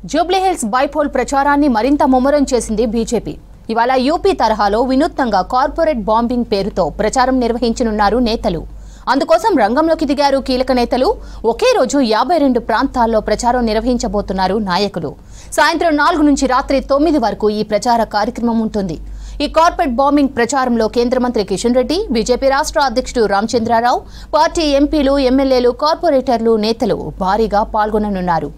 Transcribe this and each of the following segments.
Jubilee Hills bypoll ప్రచారాన్ని మరింత ముమ్మరం చేసింది బీజేపీ. ఇవాళ యూపీ తరహాలో వినూత్నంగా కార్పొరేట్ బాంబింగ్ పేరుతో ప్రచారం నిర్వహించనున్నారు నేతలు. అందుకోసం రంగంలోకి దిగారు కీలక నేతలు. ఒకే రోజు 52 ప్రాంతాల్లో ప్రచారం నిర్వహించబోతున్నారు నాయకులు. సాయంత్రం 4 నుంచి రాత్రి 9 వరకు ఈ ప్రచార కార్యక్రమం ఉంటుంది. ఈ కార్పొరేట్ బాంబింగ్ ప్రచారంలో కేంద్ర మంత్రి కిషన్ రెడ్డి, బీజేపీ రాష్ట్ర అధ్యక్షుడు రామచంద్రరావు, పార్టీ ఎంపీలు, ఎమ్మెల్యేలు, కార్పొరేటర్లు, నేతలు భారీగా పాల్గొననున్నారు.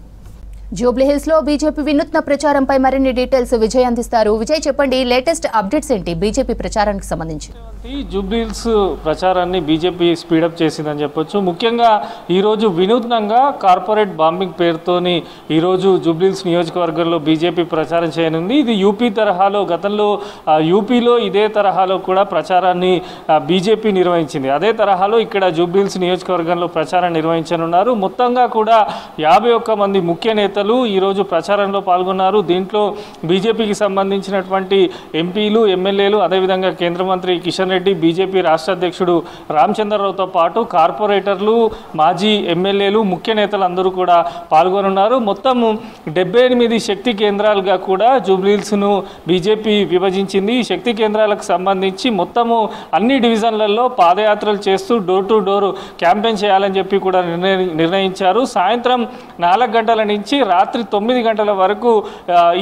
జూబ్లీహిల్స్ లో బీజేపీ వినూత్న ప్రచారంపై మరిన్ని డీటెయిల్స్ విజయ్ అందిస్తారు. విజయ్, చెప్పండి, లేటెస్ట్ అప్డేట్స్ ఏంటి బీజేపీ ప్రచారానికి సంబంధించి? జూబ్లీహిల్స్ ప్రచారాన్ని బీజేపీ స్పీడప్ చేసిందని చెప్పొచ్చు. ముఖ్యంగా ఈరోజు వినూత్నంగా కార్పొరేట్ బాంబింగ్ పేరుతోని ఈరోజు జూబ్లీహిల్స్ నియోజకవర్గంలో బీజేపీ ప్రచారం చేయనుంది. ఇది యూపీ తరహాలో, గతంలో యూపీలో ఇదే తరహాలో కూడా ప్రచారాన్ని బీజేపీ నిర్వహించింది. అదే తరహాలో ఇక్కడ జూబ్లీహిల్స్ నియోజకవర్గంలో ప్రచారం నిర్వహించనున్నారు. మొత్తంగా కూడా 51 మంది ముఖ్య నేతలు ఈరోజు ప్రచారంలో పాల్గొన్నారు. దీంట్లో బీజేపీకి సంబంధించినటువంటి ఎంపీలు, ఎమ్మెల్యేలు, అదేవిధంగా కేంద్ర మంత్రి కిషన్ రెడ్డి, బీజేపీ రాష్ట్ర అధ్యక్షుడు రామచంద్రరావుతో పాటు కార్పొరేటర్లు, మాజీ ఎమ్మెల్యేలు, ముఖ్య నేతలు అందరూ కూడా పాల్గొనున్నారు. మొత్తం 78 శక్తి కేంద్రాలుగా కూడా జూబ్లీహిల్స్ను బీజేపీ విభజించింది. ఈ శక్తి కేంద్రాలకు సంబంధించి మొత్తము అన్ని డివిజన్లలో పాదయాత్రలు చేస్తూ డోర్ టు డోర్ క్యాంపెయిన్ చేయాలని చెప్పి కూడా నిర్ణయించారు. సాయంత్రం 4 గంటల నుంచి రాత్రి 9 గంటల వరకు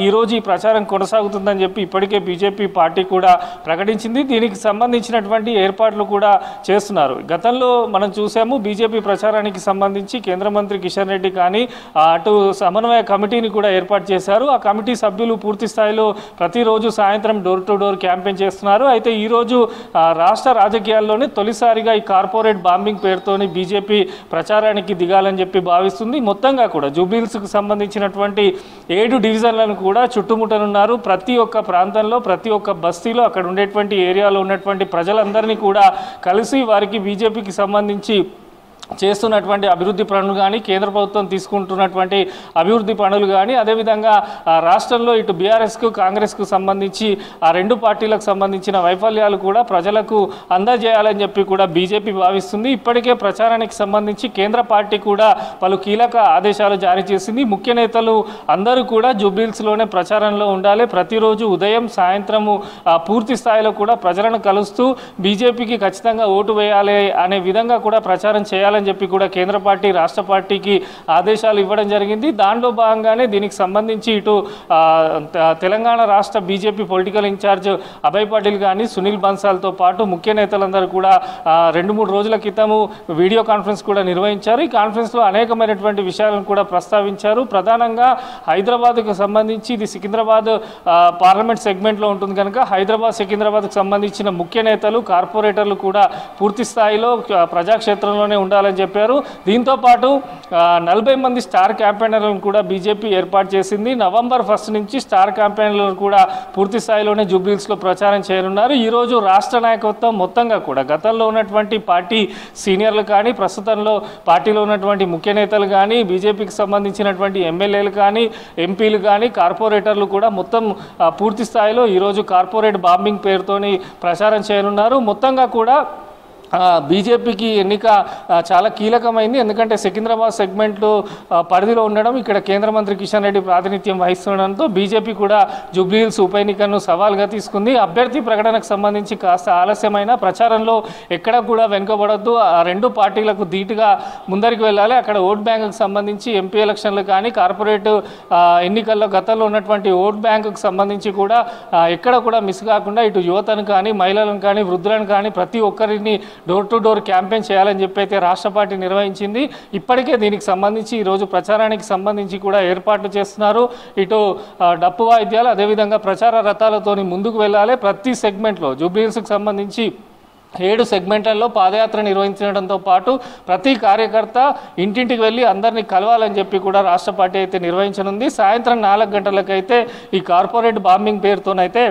ఈరోజు ఈ ప్రచారం కొనసాగుతుందని చెప్పి ఇప్పటికే బీజేపీ పార్టీ కూడా ప్రకటించింది. దీనికి సంబంధించినటువంటి ఏర్పాట్లు కూడా చేస్తున్నారు. గతంలో మనం చూసాము, బీజేపీ ప్రచారానికి సంబంధించి కేంద్ర మంత్రి కిషన్ రెడ్డి కానీ అటు సమన్వయ కమిటీని కూడా ఏర్పాటు చేశారు. ఆ కమిటీ సభ్యులు పూర్తి స్థాయిలో ప్రతిరోజు సాయంత్రం డోర్ టు డోర్ క్యాంపెయిన్ చేస్తున్నారు. అయితే ఈరోజు రాష్ట్ర రాజకీయాల్లోనే తొలిసారిగా ఈ కార్పొరేట్ బాంబింగ్ పేరుతోని బీజేపీ ప్రచారానికి దిగాలని చెప్పి భావిస్తుంది. మొత్తంగా కూడా జూబ్లీహిల్స్కు సంబంధించినటువంటి 7 డివిజన్లను కూడా చుట్టుముట్టనున్నారు. ప్రతి ఒక్క ప్రాంతంలో, ప్రతి ఒక్క బస్తీలో, అక్కడ ఉండేటువంటి ఏరియాలో ఉన్నటువంటి ప్రజలందరినీ కూడా కలిసి వారికి బీజేపీకి సంబంధించి చేస్తున్నటువంటి అభివృద్ధి పనులు కానీ, కేంద్ర ప్రభుత్వం తీసుకుంటున్నటువంటి అభివృద్ధి పనులు కానీ, అదేవిధంగా రాష్ట్రంలో ఇటు బీఆర్ఎస్కు, కాంగ్రెస్కు సంబంధించి ఆ 2 పార్టీలకు సంబంధించిన వైఫల్యాలు కూడా ప్రజలకు అందజేయాలని చెప్పి కూడా బీజేపీ భావిస్తుంది. ఇప్పటికే ప్రచారానికి సంబంధించి కేంద్ర పార్టీ కూడా పలు కీలక ఆదేశాలు జారీ చేసింది. ముఖ్య నేతలు అందరూ కూడా జూబ్లీహిల్స్లోనే ప్రచారంలో ఉండాలి. ప్రతిరోజు ఉదయం, సాయంత్రము పూర్తి స్థాయిలో కూడా ప్రజలను కలుస్తూ బీజేపీకి ఖచ్చితంగా ఓటు వేయాలి అనే విధంగా కూడా ప్రచారం చేయాలని చెప్పి కూడా కేంద్ర పార్టీ, రాష్ట్ర పార్టీకి ఆదేశాలు ఇవ్వడం జరిగింది. దానిలో భాగంగానే దీనికి సంబంధించి ఇటు తెలంగాణ రాష్ట్ర BJP political incharge Abhay Patel కానీ, సునీల్ బన్సాల్తో పాటు ముఖ్య నేతలందరూ కూడా 2-3 రోజుల క్రితము వీడియో కాన్ఫరెన్స్ కూడా నిర్వహించారు. ఈ కాన్ఫరెన్స్లో అనేకమైనటువంటి విషయాలను కూడా ప్రస్తావించారు. ప్రధానంగా హైదరాబాద్కు సంబంధించి, ఇది సికింద్రాబాద్ పార్లమెంట్ సెగ్మెంట్లో ఉంటుంది కనుక హైదరాబాద్, సికింద్రాబాద్కు సంబంధించిన ముఖ్య నేతలు, కార్పొరేటర్లు కూడా పూర్తి స్థాయిలో ప్రజాక్షేత్రంలోనే ఉండాలని చెప్పారు. దీంతో పాటు 40 మంది స్టార్ క్యాంపెయినర్లను కూడా బీజేపీ ఏర్పాటు చేసింది. నవంబర్ 1 నుంచి స్టార్ క్యాంపెయినర్లు కూడా పూర్తి స్థాయిలోనే జూబ్లీహిల్స్లో ప్రచారం చేయనున్నారు. ఈరోజు రాష్ట్ర నాయకత్వం మొత్తంగా కూడా గతంలో ఉన్నటువంటి పార్టీ సీనియర్లు కానీ, ప్రస్తుతంలో పార్టీలో ఉన్నటువంటి ముఖ్య నేతలు కానీ, బీజేపీకి సంబంధించినటువంటి ఎమ్మెల్యేలు కానీ, ఎంపీలు కానీ, కార్పొరేటర్లు కూడా మొత్తం పూర్తి స్థాయిలో ఈరోజు కార్పొరేట్ బాంబింగ్ పేరుతోని ప్రచారం చేయనున్నారు. మొత్తంగా కూడా బీజేపీకి ఎన్నిక చాలా కీలకమైంది. ఎందుకంటే సికింద్రాబాద్ సెగ్మెంట్లో పరిధిలో ఉండడం, ఇక్కడ కేంద్ర మంత్రి కిషన్ రెడ్డి ప్రాతినిధ్యం వహిస్తుండడంతో బీజేపీ కూడా జూబ్లీహిల్స్ ఉప ఎన్నికను సవాల్గా తీసుకుంది. అభ్యర్థి ప్రకటనకు సంబంధించి కాస్త ఆలస్యమైన ప్రచారంలో ఎక్కడ కూడా వెనుకబడద్దు, ఆ 2 పార్టీలకు ధీటుగా ముందరికి వెళ్ళాలి. అక్కడ ఓట్ బ్యాంకుకు సంబంధించి ఎంపీ ఎలక్షన్లు కానీ, కార్పొరేట్ ఎన్నికల్లో గతంలో ఉన్నటువంటి ఓట్ బ్యాంకుకు సంబంధించి కూడా ఎక్కడ కూడా మిస్ కాకుండా ఇటు యువతను కానీ, మహిళలను కానీ, వృద్ధులను కానీ ప్రతి ఒక్కరిని డోర్ టు డోర్ క్యాంపెయిన్ చేయాలని చెప్పి అయితే రాష్ట్ర పార్టీ నిర్వహించింది. ఇప్పటికే దీనికి సంబంధించి ఈరోజు ప్రచారానికి సంబంధించి కూడా ఏర్పాట్లు చేస్తున్నారు. ఇటు డప్పు వాయిద్యాలు, అదేవిధంగా ప్రచార రథాలతోని ముందుకు వెళ్ళాలి. ప్రతి సెగ్మెంట్లో జూబ్లీహిల్స్కి సంబంధించి 7 సెగ్మెంట్లలో పాదయాత్ర నిర్వహించడంతో పాటు ప్రతి కార్యకర్త ఇంటింటికి వెళ్ళి అందరినీ కలవాలని చెప్పి కూడా రాష్ట్ర పార్టీ అయితే నిర్వహించనుంది. సాయంత్రం 4 గంటలకైతే ఈ కార్పొరేట్ బాంబింగ్ పేరుతోనైతే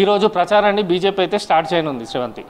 ఈరోజు ప్రచారాన్ని బీజేపీ అయితే స్టార్ట్ చేయనుంది. శ్రీవంతి.